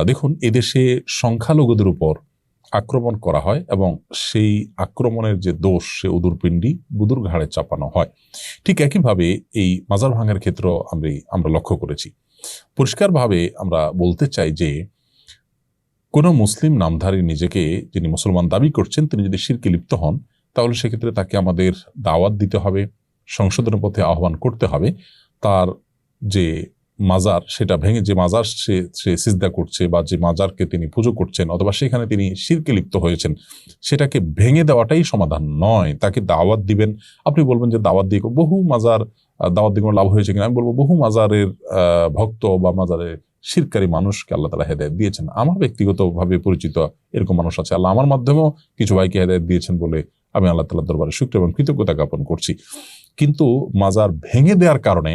দেখুন, এদেশে সংখ্যালঘুদের উপর আক্রমণ করা হয় এবং সেই আক্রমণের যে দোষ সে উদুরপিণ্ডি বুদুর ঘাড়ে চাপানো হয়। ঠিক একইভাবে এই মাজার ভাঙার ক্ষেত্রেও আমরা লক্ষ্য করেছি। পরিষ্কারভাবে আমরা বলতে চাই যে কোনো মুসলিম নামধারী নিজেকে যিনি মুসলমান দাবি করছেন তিনি যদি শিরকে লিপ্ত হন, তাহলে সেক্ষেত্রে তাকে আমাদের দাওয়াত দিতে হবে, সংশোধনের পথে আহ্বান করতে হবে। তার যে মাজার সেটা ভেঙে, যে মাজার সে সিজদা করছে বা যে মাজারকে তিনি পুজো করছেন অথবা সেখানে তিনি শিরকে লিপ্ত হয়েছেন, সেটাকে ভেঙে দেওয়াটাই সমাধান নয়। তাকে দাওয়াত দিবেন। আপনি বলবেন যে দাওয়াত দিয়ে বহু মাজার দাওয়াত দিয়ে কোনো লাভ হয়েছে কিনা, আমি বলবো বহু মাজারের ভক্ত বা মাজারের শিরকারী মানুষকে আল্লাহ তাআলা হেদায়েত দিয়েছেন। আমার ব্যক্তিগতভাবে পরিচিত এরকম মানুষ আছে। আল্লাহ আমার মাধ্যমেও কিছু ভাইকে হেদায়েত দিয়েছেন বলে আমি আল্লাহ তাআলার দরবারে শুকর এবং কৃতজ্ঞতা জ্ঞাপন করছি। কিন্তু মাজার ভেঙে দেওয়ার কারণে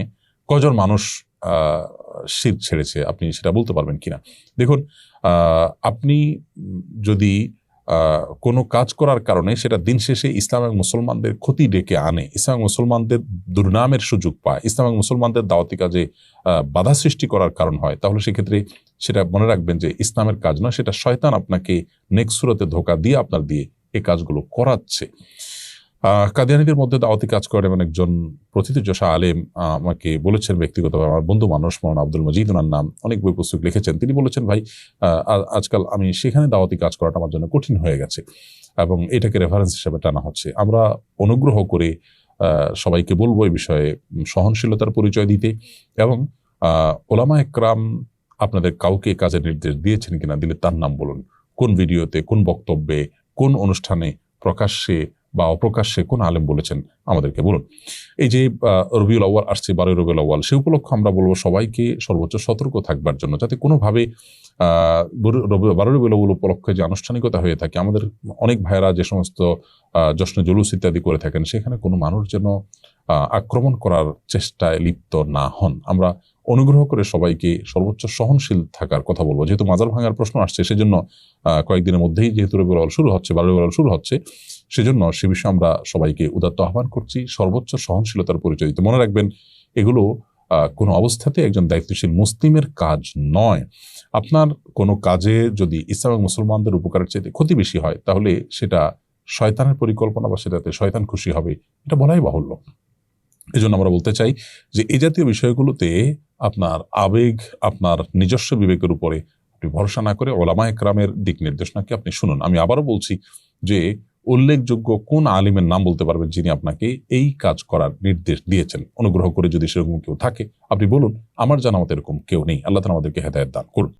কজন মানুষ শিরক ছেড়েছে আপনি সেটা বলতে পারবেন কিনা? দেখুন, আপনি যদি কোনো কাজ করার কারণে সেটা দিন শেষে ইসলাম এবং মুসলমানদের ক্ষতি ডেকে আনে, ইসলাম এবং মুসলমানদের দুর্নামের সুযোগ পায়, ইসলাম এবং মুসলমানদের দাওয়াতি কাজে বাধা সৃষ্টি করার কারণ হয়, তাহলে সেক্ষেত্রে সেটা মনে রাখবেন যে ইসলামের কাজ নয়, সেটা শয়তান আপনাকে নেক্সট সুরতে ধোঁকা দিয়ে আপনার দিয়ে এই কাজগুলো করাচ্ছে। কাদিয়ানীদের মধ্যে দাওয়াতি কাজ করেন এমন একজন প্রথিতযশা আলেম আমাকে বলেছেন ব্যক্তিগতভাবে, আমার বন্ধু মানুষ, মৌলানা আব্দুল মজিদ ওনার নাম, অনেক বই পুস্তক লিখেছেন। তিনি বলেছেন, ভাই আজকাল আমি সেখানে দাওয়াতি কাজ করাটা আমার জন্য কঠিন হয়ে গেছে এবং এটাকে রেফারেন্স হিসেবে টানা হচ্ছে। আমরা অনুগ্রহ করে সবাইকে বলবো এই বিষয়ে সহনশীলতার পরিচয় দিতে এবং ওলামা একরাম আপনাদের কাউকে কাজের নির্দেশ দিয়েছেন কিনা, দিলে তার নাম বলুন। কোন ভিডিওতে, কোন বক্তব্যে, কোন অনুষ্ঠানে প্রকাশ্যে বা অপ্রকাশ্যে কোন আলেম বলেছেন আমাদেরকে বলুন। এই যে রবিউল আউয়াল আসছে, 12 রবিউল আউয়াল, সে উপলক্ষে আমরা বলবো সবাইকে সর্বোচ্চ সতর্ক থাকবার জন্য, যাতে কোনোভাবে 12 রবিউল আউয়াল উপলক্ষে যে আনুষ্ঠানিকতা হয়ে থাকে, আমাদের অনেক ভাইয়েরা যে সমস্ত জশ্নে জুলুস ইত্যাদি করে থাকেন, সেখানে কোনো মানুষ যেন আক্রমণ করার চেষ্টায় লিপ্ত না হন। আমরা অনুগ্রহ করে সবাইকে সর্বোচ্চ সহনশীল থাকার কথা বলবো। যেহেতু মাজার ভাঙার প্রশ্ন আসছে, সেজন্য কয়েকদিনের মধ্যেই যেহেতু রবিউল আউয়াল শুরু হচ্ছে, 12 রবিউল আউয়াল শুরু হচ্ছে, সেজন্য সে বিষয়ে আমরা সবাইকে উদাত্ত আহ্বান করছি সর্বোচ্চ সহনশীলতার পরিচয় দিতে। মনে রাখবেন, এগুলো কোনো অবস্থাতে একজন দায়িত্বশীল মুসলিমের কাজ নয়। আপনার কোনো কাজে যদি ইসলাম এবং মুসলমানদের উপকারের চাইতে ক্ষতি বেশি হয়, তাহলে সেটা শয়তানের পরিকল্পনা বা সেটাতে শয়তান খুশি হবে, এটা বলাই বাহুল্য। এই জন্য আমরা বলতে চাই যে এই জাতীয় বিষয়গুলোতে আপনার আবেগ, আপনার নিজস্ব বিবেকের উপরে আপনি ভরসা না করে ওলামা একরামের দিক নির্দেশনাকে আপনি শুনুন। আমি আবারও বলছি যে উল্লেখযোগ্য কোন আলিমের নাম বলতে পারবেন যিনি আপনাকে এই কাজ করার নির্দেশ দিয়েছেন? অনুগ্রহ করে যদি সেরকম কেউ থাকে আপনি বলুন। আমার জানা মতো এরকম কেউ নেই। আল্লাহ তাআলা আমাদেরকে হেদায়েত দান করুন।